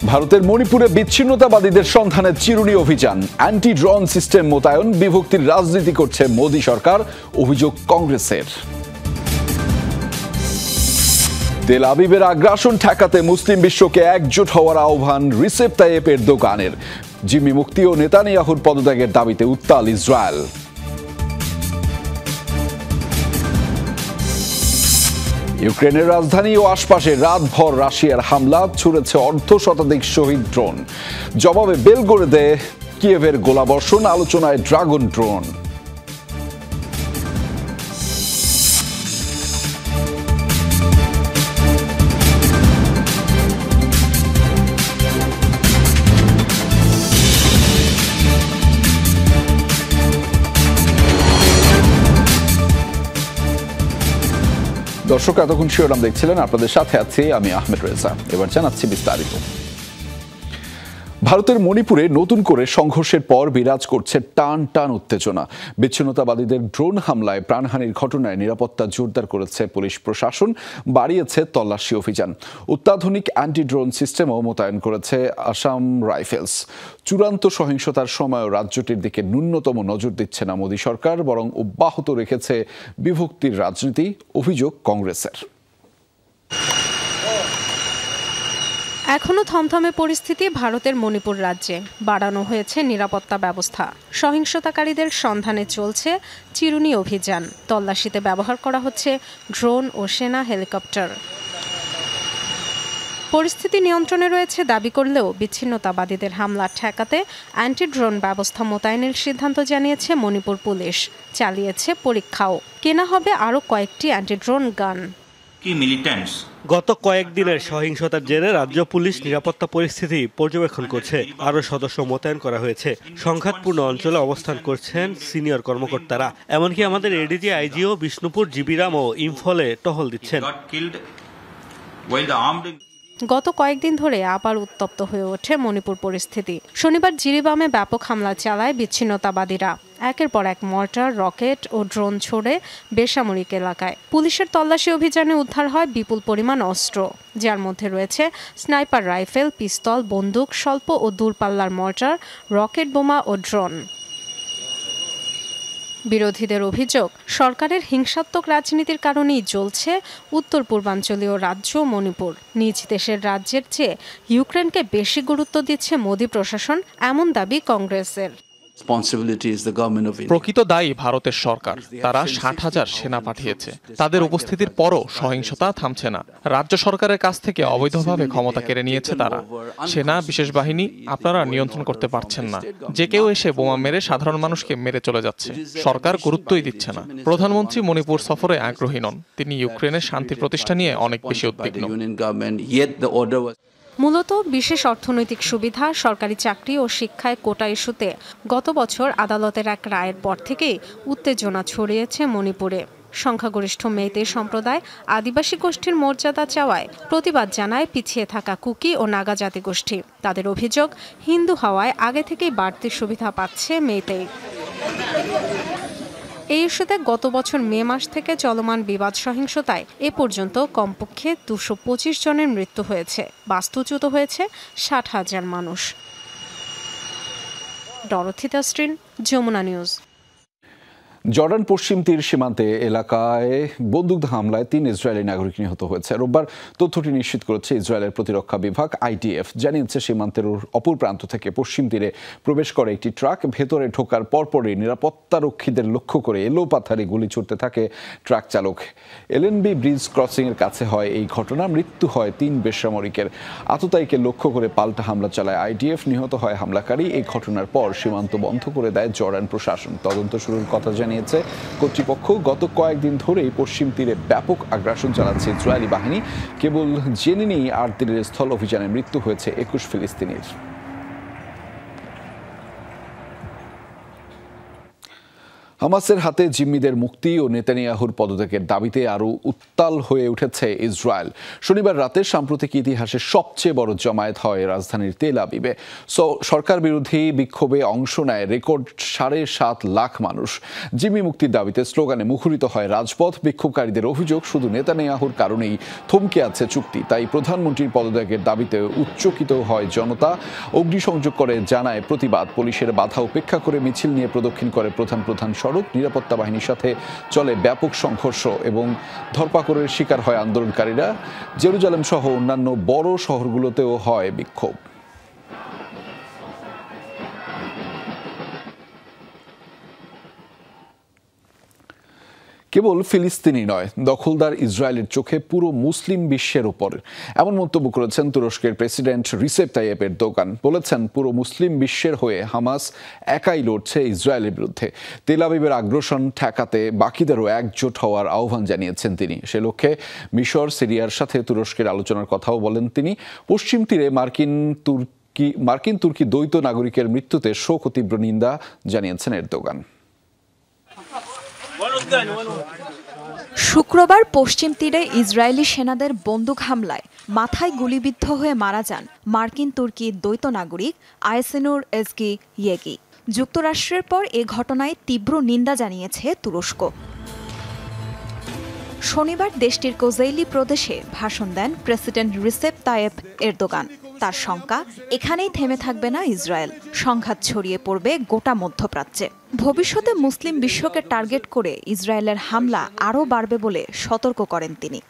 ভারতের মণিপুরে বিচ্ছিন্নতাবাদীদের সন্ধানে চিরুনি অভিযান, অ্যান্টি ড্রোন সিস্টেম মোতায়েন, বিভক্তির রাজনীতি করছে মোদী সরকার, অভিযোগ কংগ্রেসের। তেল আবিবের আগ্রাসন ঠেকাতে মুসলিম বিশ্বকে একজোট হওয়ার আহ্বান রিসেপ তাইয়েপ এরদোগানের। জিম্মি মুক্তি ও নেতানিয়াহুর পদত্যাগের দাবিতে উত্তাল ইসরায়েল। ইউক্রেনের রাজধানী ও আশপাশে রাতভর রাশিয়ার হামলা, ছুড়েছে অর্ধশতাধিক শহীদ ড্রোন। জবাবে বেলগোরোদে কিয়েভের গোলাবর্ষণ, আলোচনায় ড্রাগন ড্রোন। দর্শক, এতক্ষণ শিরোনাম দেখছিলেন, আপনাদের সাথে আছি আমি আহমেদ রেজা। এবার জানাচ্ছি বিস্তারিত। ভারতের মণিপুরে নতুন করে সংঘর্ষের পর বিরাজ করছে টান টান উত্তেজনা। বিচ্ছিন্নতাবাদীদের ড্রোন হামলায় প্রাণহানির ঘটনায় নিরাপত্তা জোরদার করেছে পুলিশ প্রশাসন, বাড়িয়েছে তল্লাশি অভিযান। অত্যাধুনিক অ্যান্টি ড্রোন সিস্টেমও মোতায়েন করেছে আসাম রাইফেলস। চূড়ান্ত সহিংসতার সময়ও রাজ্যটির দিকে ন্যূনতম নজর দিচ্ছে না মোদী সরকার, বরং অব্যাহত রেখেছে বিভক্তির রাজনীতি, অভিযোগ কংগ্রেসের। এখনও থমথমে পরিস্থিতি ভারতের মণিপুর রাজ্যে। বাড়ানো হয়েছে নিরাপত্তা ব্যবস্থা। সহিংসতাকারীদের সন্ধানে চলছে চিরুনি অভিযান। তল্লাশিতে ব্যবহার করা হচ্ছে ড্রোন ও সেনা হেলিকপ্টার। পরিস্থিতি নিয়ন্ত্রণে রয়েছে দাবি করলেও বিচ্ছিন্নতাবাদীদের হামলা ঠেকাতে অ্যান্টি ড্রোন ব্যবস্থা মোতায়েনের সিদ্ধান্ত জানিয়েছে মণিপুর পুলিশ। চালিয়েছে পরীক্ষাও। কেনা হবে আরও কয়েকটি অ্যান্টি ড্রোন গান। গত কয়েকদিনের সহিংসতার জেরে রাজ্য পুলিশ নিরাপত্তা পরিস্থিতি পর্যবেক্ষণ করছে। আরও সদস্য মোতায়েন করা হয়েছে। সংঘাতপূর্ণ অঞ্চলে অবস্থান করছেন সিনিয়র কর্মকর্তারা। এমনকি আমাদের এডিজি আইজিও বিষ্ণুপুর, জিবিরাম ও ইম্ফলে টহল দিচ্ছেন। গত কয়েকদিন ধরে আবার উত্তপ্ত হয়ে ওঠে মণিপুর পরিস্থিতি। শনিবার জিরিবামে ব্যাপক হামলা চালায় বিচ্ছিন্নতাবাদীরা। একের পর এক মর্টার, রকেট ও ড্রোন ছোড়ে বেসামরিক এলাকায়। পুলিশের তল্লাশি অভিযানে উদ্ধার হয় বিপুল পরিমাণ অস্ত্র, যার মধ্যে রয়েছে স্নাইপার রাইফেল, পিস্তল, বন্দুক, স্বল্প ও দূরপাল্লার মর্টার, রকেট বোমা ও ড্রোন। বিরোধীদের অভিযোগ, সরকারের হিংসাত্মক রাজনীতির কারণেই জ্বলছে উত্তর পূর্বাঞ্চলীয় রাজ্য মণিপুর। নিজ দেশের রাজ্যের চেয়ে ইউক্রেনকে বেশি গুরুত্ব দিচ্ছে মোদী প্রশাসন, এমন দাবি কংগ্রেসের। প্রকৃত দায়ী ভারতের সরকার। তারা 60,000 সেনা পাঠিয়েছে। তাদের উপস্থিতির পরও সহিংসতা থামছে না। রাজ্য সরকারের কাছ থেকে অবৈধভাবে ক্ষমতা কেড়ে নিয়েছে তারা। সেনা, বিশেষ বাহিনী আপনারা নিয়ন্ত্রণ করতে পারছেন না। যে কেউ এসে বোমা মেরে সাধারণ মানুষকে মেরে চলে যাচ্ছে। সরকার গুরুত্বই দিচ্ছে না। প্রধানমন্ত্রী মণিপুর সফরে আগ্রহী নন। তিনি ইউক্রেনের শান্তি প্রতিষ্ঠা নিয়ে অনেক বেশি উদ্বিগ্ন। মূলত বিশেষ অর্থনৈতিক সুবিধা, সরকারি চাকরি ও শিক্ষায় কোটা ইস্যুতে গত বছর আদালতের এক রায়ের পর থেকেই উত্তেজনা ছড়িয়েছে মণিপুরে। সংখ্যাগরিষ্ঠ মেইতেই সম্প্রদায় আদিবাসী গোষ্ঠীর মর্যাদা চাওয়ায় প্রতিবাদ জানায় পিছিয়ে থাকা কুকি ও নাগা জাতিগোষ্ঠী। তাদের অভিযোগ, হিন্দু হওয়ায় আগে থেকেই বাড়তি সুবিধা পাচ্ছে মেইতেই। এই ইস্যুতে গত বছর মে মাস থেকে চলমান বিবাদ সহিংসতায় এ পর্যন্ত কমপক্ষে 225 জনের মৃত্যু হয়েছে। বাস্তুচ্যুত হয়েছে 60,000 মানুষ। Dorothy Tasrin, Jamuna News. Jordan পশ্চিম তীর সীমান্তে এলাকায় বন্দুকধার হামলায় 3 ইসরায়েলি নাগরিক নিহত হয়েছে। রোববার তথ্যটি নিশ্চিত করেছে ইসরায়েলের প্রতিরক্ষা বিভাগ। আইডিএফ জানিয়েছে সীমান্তের অপর প্রান্ত থেকে পশ্চিম তীরে প্রবেশ করে একটি ট্রাক। ভেতরে ঢোকার পরপরই নিরাপত্তারক্ষীদের লক্ষ্য করে এলোপাথারি গুলি ছুড়তে থাকে ট্রাক চালক। এলএনবি ব্রিজ ক্রসিং এর কাছে হয় এই ঘটনা। মৃত্যু হয় 3 বেসামরিকের। আততায়ীকে লক্ষ্য করে পাল্টা হামলা চালায় আইডিএফ। নিহত হয় হামলাকারী। এই ঘটনার পর সীমান্ত বন্ধ করে দেয় জর্ডান প্রশাসন। তদন্ত শুরুর কথা জানিয়েছে কর্তৃপক্ষ। গত কয়েকদিন ধরেই পশ্চিম তীরে ব্যাপক আগ্রাসন চালাচ্ছে ইসরায়েলি বাহিনী। কেবল জেনে নিই 8 দিনের স্থল অভিযানে মৃত্যু হয়েছে 21 ফিলিস্তিনির। হামাসের হাতে জিম্মিদের মুক্তি ও নেতানিয়াহুর পদত্যাগের দাবিতে আরও উত্তাল হয়ে উঠেছে ইসরায়েল। শনিবার রাতে সাম্প্রতিক ইতিহাসের সবচেয়ে বড় জমায়েত হয় রাজধানীর তেল আবিবে। সরকার বিরোধী বিক্ষোভে অংশ নেয় রেকর্ড 7.5 লাখ মানুষ। জিম্মি মুক্তির দাবিতে স্লোগানে মুখরিত হয় রাজপথ। বিক্ষোভকারীদের অভিযোগ, শুধু নেতানিয়াহুর কারণেই থমকে আছে চুক্তি, তাই প্রধানমন্ত্রীর পদত্যাগের দাবিতে উচ্চকিত হয় জনতা। অগ্নিসংযোগ করে জানায় প্রতিবাদ। পুলিশের বাধা উপেক্ষা করে মিছিল নিয়ে প্রদক্ষিণ করে প্রধান সড়ক। নিরাপত্তা বাহিনীর সাথে চলে ব্যাপক সংঘর্ষ এবং ধরপাকড়ের শিকার হয় আন্দোলনকারীরা। জেরুজালেম সহ অন্যান্য বড় শহরগুলোতেও হয় বিক্ষোভ। কেবল ফিলিস্তিনি নয়, দখলদার ইসরায়েলের চোখে পুরো মুসলিম বিশ্বের উপর, এমন মন্তব্য করেছেন তুরস্কের প্রেসিডেন্ট রিসেপ তাইয়েপ এরদোগান। বলেছেন, পুরো মুসলিম বিশ্বের হয়ে হামাস একাই লড়ছে ইসরায়েলের বিরুদ্ধে। তেল আবিবের আগ্রাসন ঠেকাতে বাকিদেরও একজোট হওয়ার আহ্বান জানিয়েছেন তিনি। সে লক্ষ্যে মিশর, সিরিয়ার সাথে তুরস্কের আলোচনার কথাও বলেন তিনি। পশ্চিম তীরে মার্কিন তুর্কি দ্বৈত নাগরিকের মৃত্যুতে শোক ও তীব্র নিন্দা জানিয়েছেন এরদোগান। শুক্রবার পশ্চিম তীরে ইসরায়েলি সেনাদের বন্দুক হামলায় মাথায় গুলিবিদ্ধ হয়ে মারা যান মার্কিন তুর্কি দ্বৈত নাগরিক আয়সেনুর এজগি ইয়েগি। যুক্তরাষ্ট্রের পর এ ঘটনায় তীব্র নিন্দা জানিয়েছে তুরস্ক। শনিবার দেশটির কোজাইলি প্রদেশে ভাষণ দেন প্রেসিডেন্ট রিসেপ তাইয়েপ এরদোগান। তার শঙ্কা, এখানেই থেমে থাকবে না ইসরায়েল, সংঘাত ছড়িয়ে পড়বে গোটা মধ্যপ্রাচ্যে। ভবিষ্যতে মুসলিম বিশ্বকে টার্গেট করে ইসরায়েলের হামলা আরও বাড়বে বলে সতর্ক করেন তিনি।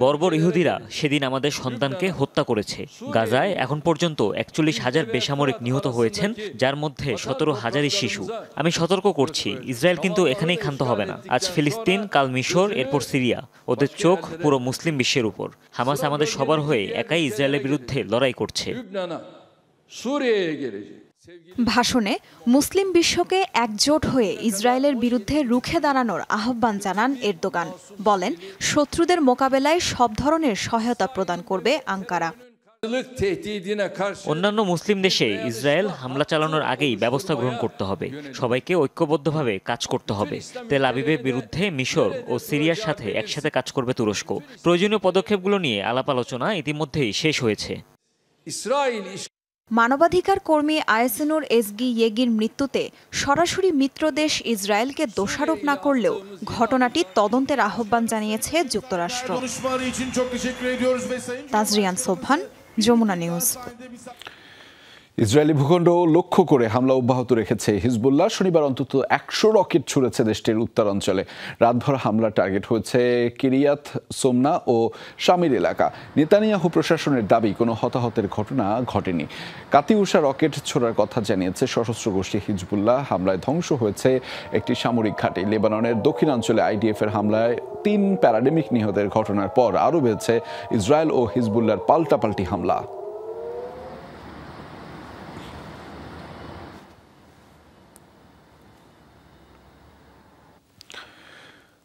বর্বর ইহুদিরা সেদিন আমাদের সন্তানকে হত্যা করেছে। গাজায় এখন পর্যন্ত 41,000 বেসামরিক নিহত হয়েছেন, যার মধ্যে 17,000ই শিশু। আমি সতর্ক করছি, ইসরায়েল কিন্তু এখানেই ক্ষান্ত হবে না। আজ ফিলিস্তিন, কাল মিশর, এরপর সিরিয়া। ওদের চোখ পুরো মুসলিম বিশ্বের উপর। হামাস আমাদের সবার হয়ে একাই ইসরায়েলের বিরুদ্ধে লড়াই করছে। ভাষণে মুসলিম বিশ্বকে একজোট হয়ে ইসরায়েলের বিরুদ্ধে রুখে দাঁড়ানোর আহ্বান জানান এরদোগান। বলেন, শত্রুদের মোকাবেলায় সব ধরনের সহায়তা প্রদান করবে আঙ্কারা। অন্যান্য মুসলিম দেশে ইসরায়েল হামলা চালানোর আগেই ব্যবস্থা গ্রহণ করতে হবে। সবাইকে ঐক্যবদ্ধভাবে কাজ করতে হবে। তেল আবিবের বিরুদ্ধে মিশর ও সিরিয়ার সাথে একসাথে কাজ করবে তুরস্ক। প্রয়োজনীয় পদক্ষেপগুলো নিয়ে আলাপ আলোচনা ইতিমধ্যেই শেষ হয়েছে। মানবাধিকার কর্মী আয়সেনুর এজগি ইয়েগির মৃত্যুতে সরাসরি মিত্রদেশ ইসরায়েলকে দোষারোপ না করলেও ঘটনাটি তদন্তের আহ্বান জানিয়েছে যুক্তরাষ্ট্র। তাজরিয়ান সোবহান, যমুনা নিউজ। ইসরায়েলি ভূখণ্ড লক্ষ্য করে হামলা অব্যাহত রেখেছে হিজবুল্লাহ। শনিবার অন্তত 100 রকেট ছুড়েছে দেশটির উত্তরাঞ্চলে। রাতভর হামলা টার্গেট হয়েছে কিরিয়াত সোমনা ও শামির এলাকা। নেতানিয়াহু প্রশাসনের দাবি, কোনো হতাহতের ঘটনা ঘটেনি। কাতিউষা রকেট ছোড়ার কথা জানিয়েছে সশস্ত্র গোষ্ঠী হিজবুল্লাহ। হামলায় ধ্বংস হয়েছে একটি সামরিক ঘাঁটি। লেবাননের দক্ষিণাঞ্চলে IDF এর হামলায় 3 প্যারাডেমিক নিহতের ঘটনার পর আরও বেড়েছে ইসরায়েল ও হিজবুল্লাহর পাল্টাপাল্টি হামলা।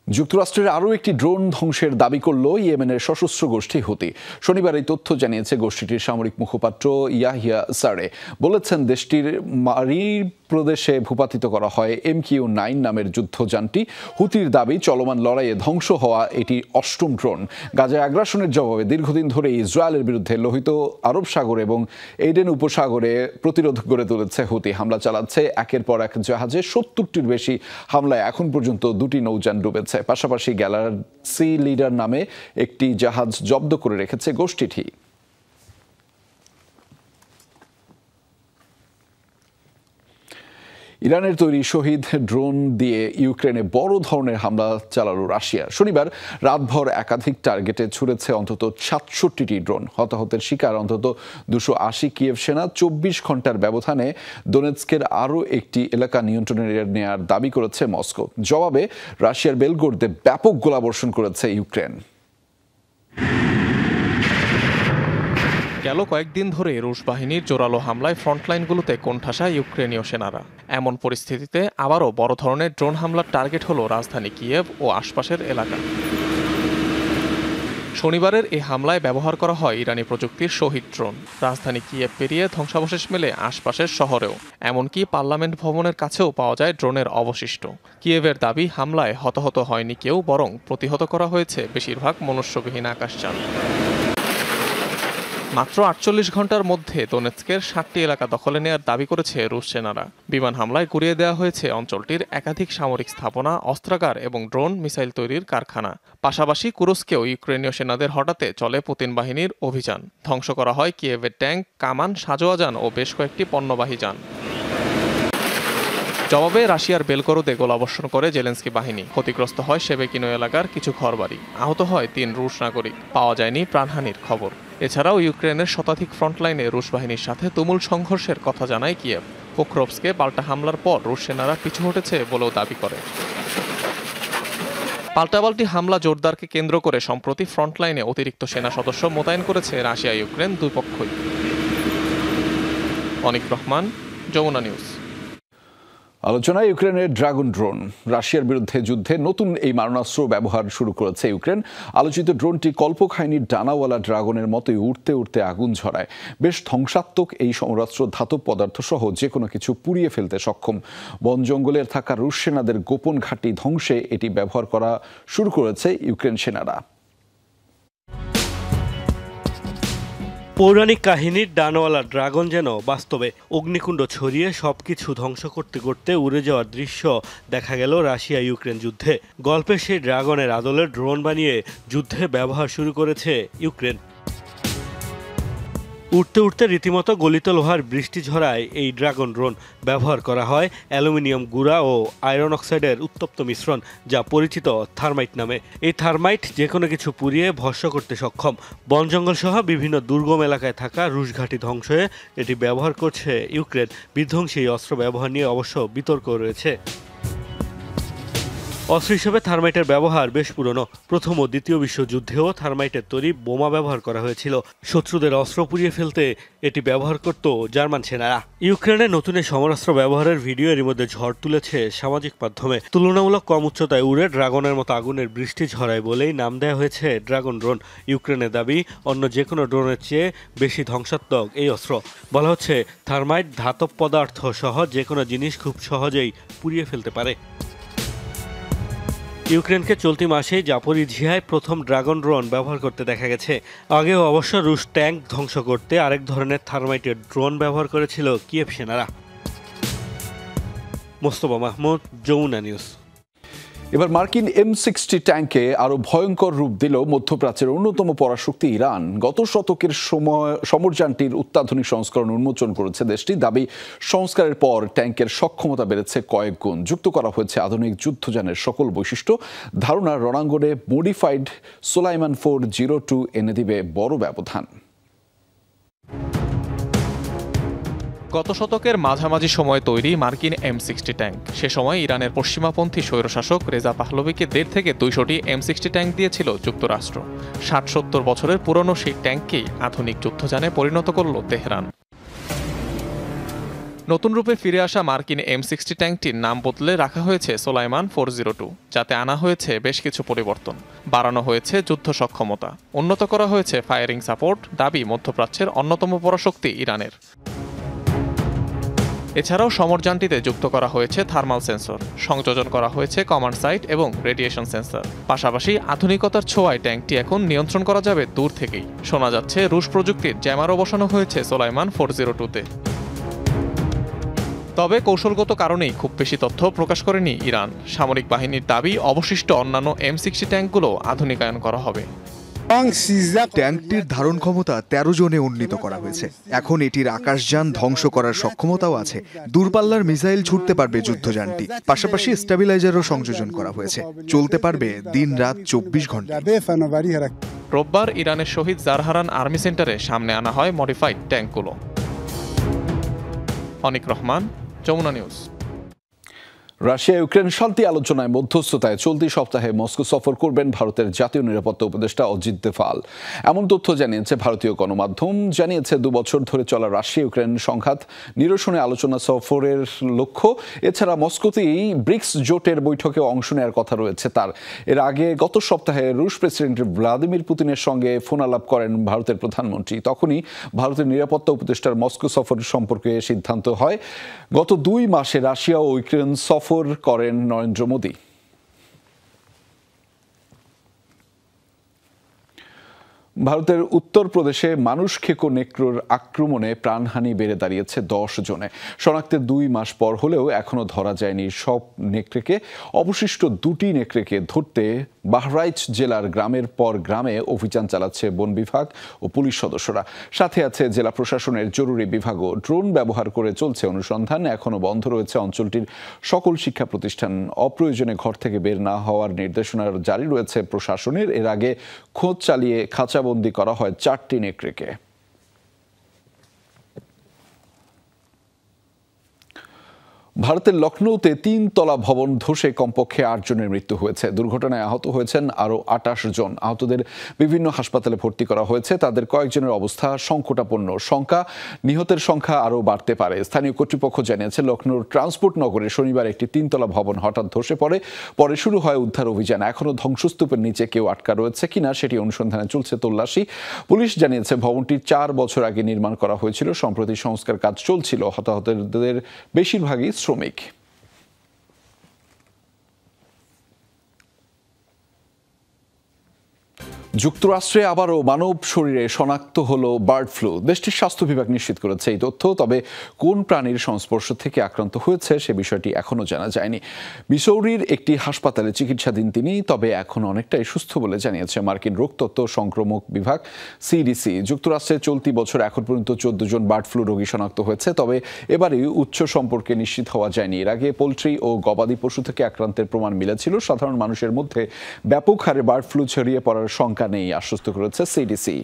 যুক্তরাষ্ট্রের আরও একটি ড্রোন ধ্বংসের দাবি করল ইয়েমেনের সশস্ত্র গোষ্ঠী হুতি। শনিবার এই তথ্য জানিয়েছে গোষ্ঠীটির সামরিক মুখপাত্র ইয়াহিয়া সারে। বলেছেন, দেশটির মারিব প্রদেশে ভূপাতিত করা হয় MQ-9 নামের যুদ্ধযানটি। হুতির দাবি, চলমান লড়াইয়ে ধ্বংস হওয়া এটি 8ম ড্রোন। গাজায় আগ্রাসনের জবাবে দীর্ঘদিন ধরে ইসরায়েলের বিরুদ্ধে লোহিত আরব সাগর এবং এইডেন উপসাগরে প্রতিরোধ গড়ে তুলেছে হুতি। হামলা চালাচ্ছে একের পর এক জাহাজে। 70টির বেশি হামলায় এখন পর্যন্ত 2টি নৌযান ডুবেছে। পাশাপাশি গ্যালাক্সি লিডার নামে একটি জাহাজ জব্দ করে রেখেছে গোষ্ঠীটি। ইরানের তৈরি শহীদ ড্রোন দিয়ে ইউক্রেনে বড় ধরনের হামলা চালালো রাশিয়া। শনিবার রাতভর একাধিক টার্গেটে ছুড়েছে অন্তত 67টি ড্রোন। হতাহতের শিকার অন্তত 280 কিয়েভ সেনা। 24 ঘন্টার ব্যবধানে দোনেৎস্কের আরও একটি এলাকা নিয়ন্ত্রণে নেওয়ার দাবি করেছে মস্কো। জবাবে রাশিয়ার বেলগোরদে ব্যাপক গোলাবর্ষণ করেছে ইউক্রেন। গেল কয়েকদিন ধরে রুশ বাহিনীর জোরালো হামলায় ফ্রন্টলাইনগুলোতে কোণঠাসা ইউক্রেনীয় সেনারা। এমন পরিস্থিতিতে আবারও বড় ধরনের ড্রোন হামলার টার্গেট হলো রাজধানী কিয়েভ ও আশপাশের এলাকা। শনিবারের এই হামলায় ব্যবহার করা হয় ইরানি প্রযুক্তির শহীদ ড্রোন। রাজধানী কিয়েভ পেরিয়ে ধ্বংসাবশেষ মেলে আশপাশের শহরেও, এমনকি পার্লামেন্ট ভবনের কাছেও পাওয়া যায় ড্রোনের অবশিষ্ট। কিয়েভের দাবি, হামলায় হতাহত হয়নি কেউ, বরং প্রতিহত করা হয়েছে বেশিরভাগ মনুষ্যবিহীন আকাশযান। মাত্র ৪৮ ঘন্টার মধ্যে দোনেৎস্কের ৭টি এলাকা দখলে নেওয়ার দাবি করেছে রুশ সেনারা। বিমান হামলায় গুঁড়িয়ে দেওয়া হয়েছে অঞ্চলটির একাধিক সামরিক স্থাপনা, অস্ত্রাগার এবং ড্রোন মিসাইল তৈরির কারখানা। পাশাপাশি কুরস্কেও ইউক্রেনীয় সেনাদের হটাতে চলে পুতিন বাহিনীর অভিযান। ধ্বংস করা হয় কিয়েভের ট্যাঙ্ক, কামান, সাঁজোয়া যান ও বেশ কয়েকটি পণ্যবাহী যান। জবাবে রাশিয়ার বেলগরোদে গোলাবর্ষণ করে জেলেনস্কি বাহিনী। ক্ষতিগ্রস্ত হয় শেবেকিনো এলাকার কিছু ঘরবাড়ি। আহত হয় ৩ রুশ নাগরিক। পাওয়া যায়নি প্রাণহানির খবর। এছাড়াও ইউক্রেনের শতাধিক ফ্রন্টলাইনে রুশ বাহিনীর সাথে তুমুল সংঘর্ষের কথা জানায় কিয়েভ। পোক্রোভস্কে পাল্টা হামলার পর রুশ সেনারা পিছু হটেছে বলেও দাবি করে। পাল্টাপাল্টি হামলা জোরদারকে কেন্দ্র করে সম্প্রতি ফ্রন্টলাইনে অতিরিক্ত সেনা সদস্য মোতায়েন করেছে রাশিয়া ইউক্রেন দুই পক্ষই। অনিক রহমান, যমুনা নিউজ। আলোচনায় ইউক্রেনের ড্রাগন ড্রোন। রাশিয়ার বিরুদ্ধে যুদ্ধে নতুন এই মারণাস্ত্র ব্যবহার শুরু করেছে ইউক্রেন। আলোচিত ড্রোনটি কল্পকাহিনীর ডানাওয়ালা ড্রাগনের মতোই উড়তে উড়তে আগুন ঝরায়। বেশ ধ্বংসাত্মক এই সমরাস্ত্র ধাতব পদার্থ সহ যে কোনো কিছু পুড়িয়ে ফেলতে সক্ষম। বন জঙ্গলের থাকা রুশ সেনাদের গোপন ঘাঁটি ধ্বংসে এটি ব্যবহার করা শুরু করেছে ইউক্রেন সেনারা। পৌরাণিক কাহিনীর ডানাওয়ালা ড্রাগন যেন বাস্তবে অগ্নিকুণ্ড ছড়িয়ে সবকিছু ধ্বংস করতে করতে উড়ে যাওয়ার দৃশ্য দেখা গেল রাশিয়া ইউক্রেন যুদ্ধে। গল্পের সেই ড্রাগনের আদলে ড্রোন বানিয়ে যুদ্ধে ব্যবহার শুরু করেছে ইউক্রেন। উঠতে উঠতে রীতিমতো গলিত লোহার বৃষ্টি ঝরায় এই ড্রাগন ড্রোন। ব্যবহার করা হয় অ্যালুমিনিয়াম গুঁড়া ও আয়রন অক্সাইডের উত্তপ্ত মিশ্রণ, যা পরিচিত থার্মাইট নামে। এই থার্মাইট যে কোনো কিছু পুড়িয়ে ভস্ম করতে সক্ষম। বন জঙ্গল সহ বিভিন্ন দুর্গম এলাকায় থাকা রুশ ঘাঁটি ধ্বংসে এটি ব্যবহার করছে ইউক্রেন। বিধ্বংসী এই অস্ত্র ব্যবহার নিয়ে অবশ্য বিতর্ক রয়েছে। অস্ত্র হিসেবে থার্মাইটের ব্যবহার বেশ পুরনো। প্রথম ও দ্বিতীয় বিশ্বযুদ্ধেও থার্মাইটের তৈরি বোমা ব্যবহার করা হয়েছিল। শত্রুদের অস্ত্র পুড়িয়ে ফেলতে এটি ব্যবহার করত জার্মান সেনারা। ইউক্রেনের নতুন এই সমরাস্ত্র ব্যবহারের ভিডিও এর মধ্যে ঝড় তুলেছে সামাজিক মাধ্যমে। তুলনামূলক কম উচ্চতায় উড়ে ড্রাগনের মতো আগুনের বৃষ্টি ঝরায় বলেই নাম দেওয়া হয়েছে ড্রাগন ড্রোন। ইউক্রেনের দাবি, অন্য যে কোনো ড্রোনের চেয়ে বেশি ধ্বংসাত্মক এই অস্ত্র। বলা হচ্ছে থার্মাইট ধাতব পদার্থ সহ যে কোনো জিনিস খুব সহজেই পুড়িয়ে ফেলতে পারে। ইউক্রেনকে চলতি মাসেই জাপোরিঝিয়ায় প্রথম ড্রাগন ড্রোন ব্যবহার করতে দেখা গেছে। আগেও অবশ্য রুশ ট্যাঙ্ক ধ্বংস করতে আরেক ধরনের থার্মাইটের ড্রোন ব্যবহার করেছিল কিয়েভ সেনারা। মোস্তফা মাহমুদ, যমুনা নিউজ। এবার মার্কিন M60 ট্যাঙ্কে আরো ভয়ঙ্কর রূপ দিল মধ্যপ্রাচ্যের অন্যতম পরাশক্তি ইরান। গত শতকের সমরযানটির অত্যাধুনিক সংস্করণ উন্মোচন করেছে দেশটি। দাবি, সংস্কারের পর ট্যাঙ্কের সক্ষমতা বেড়েছে কয়েক গুণ। যুক্ত করা হয়েছে আধুনিক যুদ্ধযানের সকল বৈশিষ্ট্য। ধারণা, রণাঙ্গনে মডিফাইড সোলাইমান 402 এনে দিবে বড় ব্যবধান। গত শতকের মাঝামাঝি সময়ে তৈরি মার্কিন M60 ট্যাঙ্ক। সে সময় ইরানের পশ্চিমাপন্থী স্বৈরশাসক রেজা পাহলভিকে 1.5 থেকে 200টি M60 ট্যাঙ্ক দিয়েছিল যুক্তরাষ্ট্র। 60-70 বছরের পুরনো সেই ট্যাঙ্ককেই আধুনিক যুদ্ধযানে পরিণত করল তেহরান। নতুন রূপে ফিরে আসা মার্কিন M60 ট্যাঙ্কটির নাম বদলে রাখা হয়েছে সোলাইমান 402, যাতে আনা হয়েছে বেশ কিছু পরিবর্তন। বাড়ানো হয়েছে যুদ্ধ সক্ষমতা, উন্নত করা হয়েছে ফায়ারিং সাপোর্ট। দাবি, মধ্যপ্রাচ্যের অন্যতম পরাশক্তি ইরানের। এছাড়াও সমরযানটিতে যুক্ত করা হয়েছে থার্মাল সেন্সর, সংযোজন করা হয়েছে কমান্ড সাইট এবং রেডিয়েশন সেন্সর। পাশাপাশি আধুনিকতার ছোঁয়ায় ট্যাঙ্কটি এখন নিয়ন্ত্রণ করা যাবে দূর থেকেই। শোনা যাচ্ছে রুশ প্রযুক্তির জ্যামারও বসানো হয়েছে সোলাইমান 402-তে। তবে কৌশলগত কারণেই খুব বেশি তথ্য প্রকাশ করেনি ইরান। সামরিক বাহিনীর দাবি, অবশিষ্ট অন্যান্য M60 ট্যাঙ্কগুলো আধুনিকায়ন করা হবে। ট্যাঙ্কটির ধারণ ক্ষমতা 13 জনে উন্নীত করা হয়েছে। এখন এটির আকাশযান ধ্বংস করার সক্ষমতাও আছে। দূরপাল্লার মিসাইল ছুটতে পারবে যুদ্ধযানটি। পাশাপাশি স্টেবিলাইজারও সংযোজন করা হয়েছে, চলতে পারবে দিন রাত 24 ঘন্টা। রোববার ইরানের শহীদ জারহারান আর্মি সেন্টারে সামনে আনা হয় মডিফাইড ট্যাঙ্কগুলো। Anik Rahman, Jamuna news. Russia Ukraine শান্তি আলোচনায় মধ্যস্থতায় চলতি সপ্তাহে মস্কো সফর করবেন ভারতের জাতীয় নিরাপত্তা উপদেষ্টা অজিত দোভাল। এমন তথ্য জানিয়েছে ভারতীয় গণমাধ্যম। জানিয়েছে 2 বছর ধরে চলা রাশিয়া ইউক্রেন সংঘাত নিরসনে আলোচনা সফরের লক্ষ্য। এছাড়া মস্কোতেই ব্রিক্স জোটের বৈঠকে অংশ নেওয়ার কথা রয়েছে তার। এর আগে গত সপ্তাহে রুশ প্রেসিডেন্ট ভ্লাদিমির পুতিনের সঙ্গে ফোন আলাপ করেন ভারতের প্রধানমন্ত্রী। তখনই ভারতের নিরাপত্তা উপদেষ্টার মস্কো সফর সম্পর্কে সিদ্ধান্ত হয়। গত 2 মাসে রাশিয়া ও ইউক্রেন সফর করেন নরেন্দ্র মোদী। ভারতের উত্তরপ্রদেশে মানুষ খেকো নেকড়ের আক্রমণে প্রাণহানি বেড়ে দাঁড়িয়েছে 10 জনে। শনাক্তের 2 মাস পর হলেও এখনো ধরা যায়নি সব নেকড়েকে। অবশিষ্ট 2টি নেকড়েকে ধরতে বাহরাইচ জেলার গ্রামের পর গ্রামে অভিযান চালাচ্ছে বন বিভাগ ও পুলিশ সদস্যরা। সাথে আছে জেলা প্রশাসনের জরুরি বিভাগও। ড্রোন ব্যবহার করে চলছে অনুসন্ধান। এখনো বন্ধ রয়েছে অঞ্চলটির সকল শিক্ষা প্রতিষ্ঠান। অপ্রয়োজনে ঘর থেকে বের না হওয়ার নির্দেশনা জারি রয়েছে প্রশাসনের। এর আগে খোঁজ চালিয়ে খাঁচাবন্দি করা হয় 4টি নেকড়েকে। ভারতের লখনৌতে 3 তলা ভবন ধসে কমপক্ষে 8 জনের মৃত্যু হয়েছে। দুর্ঘটনায় আহত হয়েছেন আরও 28 জন। আহতদের বিভিন্ন হাসপাতালে ভর্তি করা হয়েছে। তাদের কয়েকজনের অবস্থা সংকটাপন্ন। নিহতের সংখ্যা আরও বাড়তে পারে। স্থানীয় কর্তৃপক্ষ জানিয়েছে লখনৌর ট্রান্সপোর্ট নগরে শনিবার একটি 3 তলা ভবন হঠাৎ ধসে পড়ে। পরে শুরু হয় উদ্ধার অভিযান। এখনও ধ্বংসস্তূপের নিচে কেউ আটকা রয়েছে কিনা সেটি অনুসন্ধানে চলছে তল্লাশি। পুলিশ জানিয়েছে ভবনটি 4 বছর আগে নির্মাণ করা হয়েছিল। সম্প্রতি সংস্কার কাজ চলছিল। হতাহতদের বেশিরভাগই শ্রমিক। যুক্তরাষ্ট্রে আবারও মানব শরীরে শনাক্ত হলো বার্ড ফ্লু। দেশটির স্বাস্থ্য বিভাগ নিশ্চিত করেছে এই তথ্য। তবে কোন প্রাণীর সংস্পর্শ থেকে আক্রান্ত হয়েছে সে বিষয়টি এখনও জানা যায়নি। মিসৌরির একটি হাসপাতালে চিকিৎসাধীন তিনি। তবে এখন অনেকটাই সুস্থ বলে জানিয়েছে মার্কিন রোগতত্ত্ব সংক্রামক বিভাগ সিডিসি। যুক্তরাষ্ট্রে চলতি বছর এখন পর্যন্ত 14 জন বার্ড ফ্লু রোগী শনাক্ত হয়েছে। তবে এবারই উৎস সম্পর্কে নিশ্চিত হওয়া যায়নি। এর আগে পোলট্রি ও গবাদি পশু থেকে আক্রান্তের প্রমাণ মিলেছিল। সাধারণ মানুষের মধ্যে ব্যাপক হারে বার্ড ফ্লু ছড়িয়ে পড়ার শঙ্কা নেই, আশ্বস্ত করেছে সিডিসি।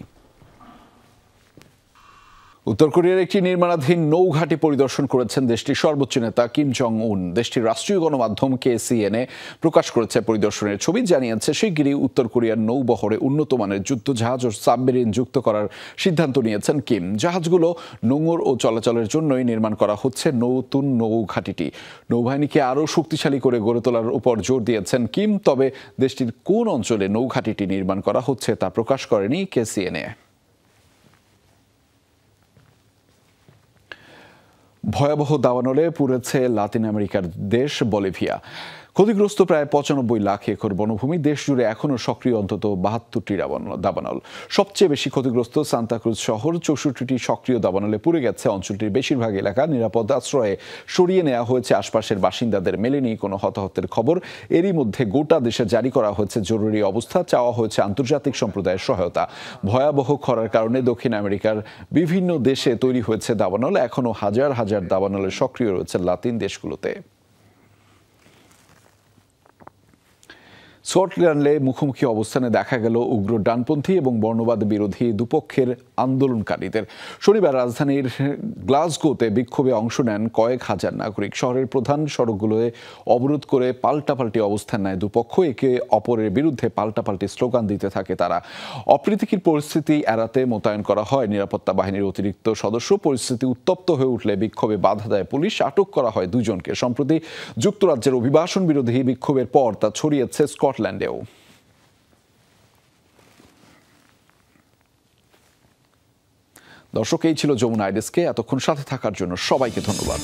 উত্তর কোরিয়ার একটি নির্মাণাধীন নৌঘাঁটি পরিদর্শন করেছেন দেশটির সর্বোচ্চ নেতা কিম জং উন। দেশটির রাষ্ট্রীয় গণমাধ্যম KCNA প্রকাশ করেছে পরিদর্শনের ছবি। জানিয়েছে শিগগিরই উত্তর কোরিয়ার নৌবহরে উন্নত মানের যুদ্ধজাহাজ ও সাবমেরিন যুক্ত করার সিদ্ধান্ত নিয়েছেন কিম। জাহাজগুলো নোঙর ও চলাচলের জন্যই নির্মাণ করা হচ্ছে নতুন নৌঘাঁটিটি। নৌবাহিনীকে আরও শক্তিশালী করে গড়ে তোলার উপর জোর দিয়েছেন কিম। তবে দেশটির কোন অঞ্চলে নৌঘাঁটিটি নির্মাণ করা হচ্ছে তা প্রকাশ করেনি KCNA। ভয়াবহ দাবানলে পুড়েছে লাতিন আমেরিকার দেশ বলিভিয়া। ক্ষতিগ্রস্ত প্রায় 95 লাখ একর বনভূমি। দেশ জুড়ে এখনও সক্রিয় অন্তত 72টি দাবানল। সবচেয়ে বেশি ক্ষতিগ্রস্ত সান্তাক্রুজ শহর। 64টি সক্রিয় দাবানলে পুড়ে গেছে অঞ্চলটির বেশিরভাগ এলাকা। নিরাপদ আশ্রয়ে সরিয়ে নেওয়া হয়েছে আশপাশের বাসিন্দাদের। মেলেনি কোনো হতাহতের খবর। এরই মধ্যে গোটা দেশে জারি করা হয়েছে জরুরি অবস্থা। চাওয়া হয়েছে আন্তর্জাতিক সম্প্রদায়ের সহায়তা। ভয়াবহ খরার কারণে দক্ষিণ আমেরিকার বিভিন্ন দেশে তৈরি হয়েছে দাবানল। এখনও হাজার হাজার দাবানলে সক্রিয় রয়েছে লাতিন দেশগুলোতে। স্কটল্যান্ডে মুখোমুখি অবস্থানে দেখা গেল উগ্র ডানপন্থী এবং বর্ণবাদ বিরোধী দুপক্ষের আন্দোলনকারীদের। শনিবার রাজধানীর গ্লাসগোতে বিক্ষোভে অংশ নেন কয়েক হাজার নাগরিক। শহরের প্রধান সড়কগুলোয় অবরোধ করে পাল্টাপাল্টি অবস্থান নেয় দুপক্ষ। একে অপরের বিরুদ্ধে পাল্টাপাল্টি স্লোগান দিতে থাকে তারা। অপ্রীতিকর পরিস্থিতি এড়াতে মোতায়েন করা হয় নিরাপত্তা বাহিনীর অতিরিক্ত সদস্য। পরিস্থিতি উত্তপ্ত হয়ে উঠলে বিক্ষোভে বাধা দেয় পুলিশ। আটক করা হয় 2 জনকে। সম্প্রতি যুক্তরাজ্যের অভিবাসন বিরোধী বিক্ষোভের পর তা ছড়িয়েছে স্কটল্যান্ডেও। দর্শক, এই ছিল যমুনা আইডেস্কে। এতক্ষণ সাথে থাকার জন্য সবাইকে ধন্যবাদ।